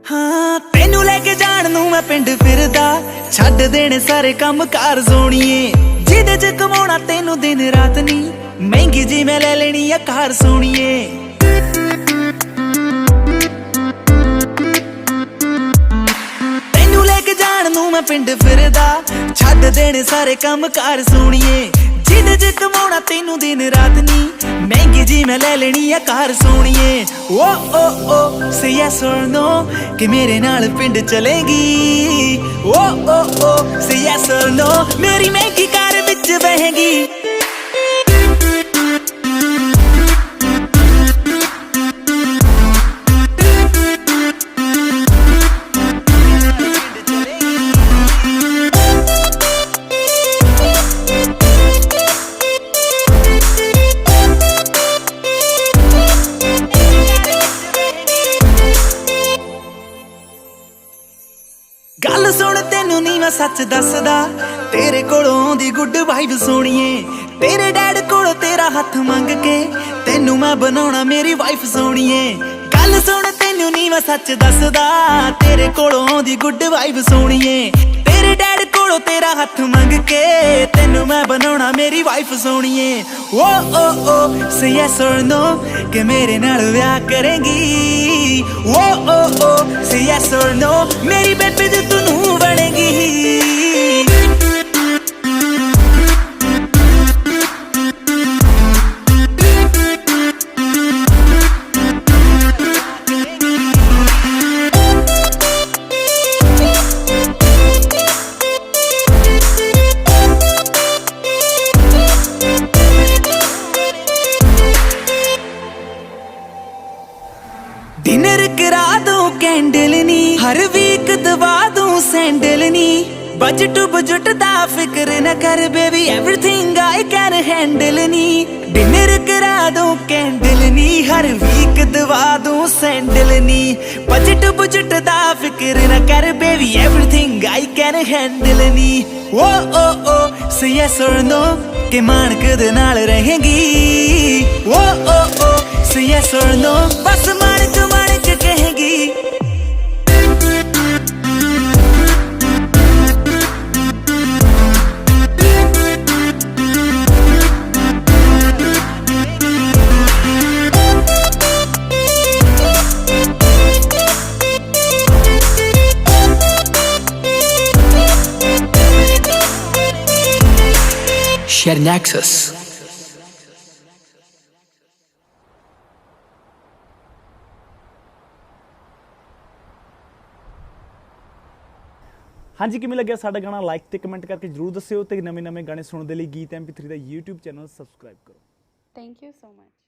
हाँ तेनू लेके जान नू मैं पिंड फिरदा, छड्ड देने सारे काम कार सोणीए, जिदे च कमाउणा तेनू दिन रात नी, महंगी जी मैं ले लेनी आ कार सोणीए। तेनू लेके जान नू मैं पिंड फिरदा, छड्ड देने सारे काम कार सोणीए, जिदे च कमाउणा तेनू दिन रात नी, महंगी जी मैं ले लेनी आ कार सोणीए। ओ से यस और नो कि मेरे नाल पिंड चलेगी, ओ से यस और नो मेरी महंगी कार विच बहेगी। गल सुन तेनू नी मैं सच दसदा, तेरे कोलों आउंदी गुड वाइब सोणीए, तेरे डैड कोलों तेरा हथ मंग के तेनू मैं बनाउणा मेरी वाइफ सोणीए। गल सुन तेनू नी मैं सच दसदा, तेरे कोलों आउंदी गुड वाइब सोणीए, तेरे डैड कोलों तेरा हथ मंग के तेनू मैं बनाउणा मेरी वाइफ सोणीए। ओ से यस और नो कि मेरे नाल ब्याह करेंगी, ओ से यस और नो मेरी बेबी तू नू बनेगी। डिनर करा दूं कैंडल नी, हर वीक दबा दूं सैंडल नी, बजट बजट दा फिक्र न कर baby everything I can handle knee. Dinner करा दूं कैंडल नी, हर वीक दबा दूं सैंडल नी, बजट बजट दा फिक्र न कर baby everything I can handle नी। ओ से यस और नो कि मानक दे नाल रहेंगी, ओ से यस और नो बस मानक मानक कहेंगी। Share Nexus। हाँ जी, किमें लग्या साडा गाना लाइक ते कमेंट करके जरूर दस्सिओ ते नਵੇਂ गाने सुनने लई गीत MP3 दा YouTube चैनल सबसक्राइब करो। Thank you so much।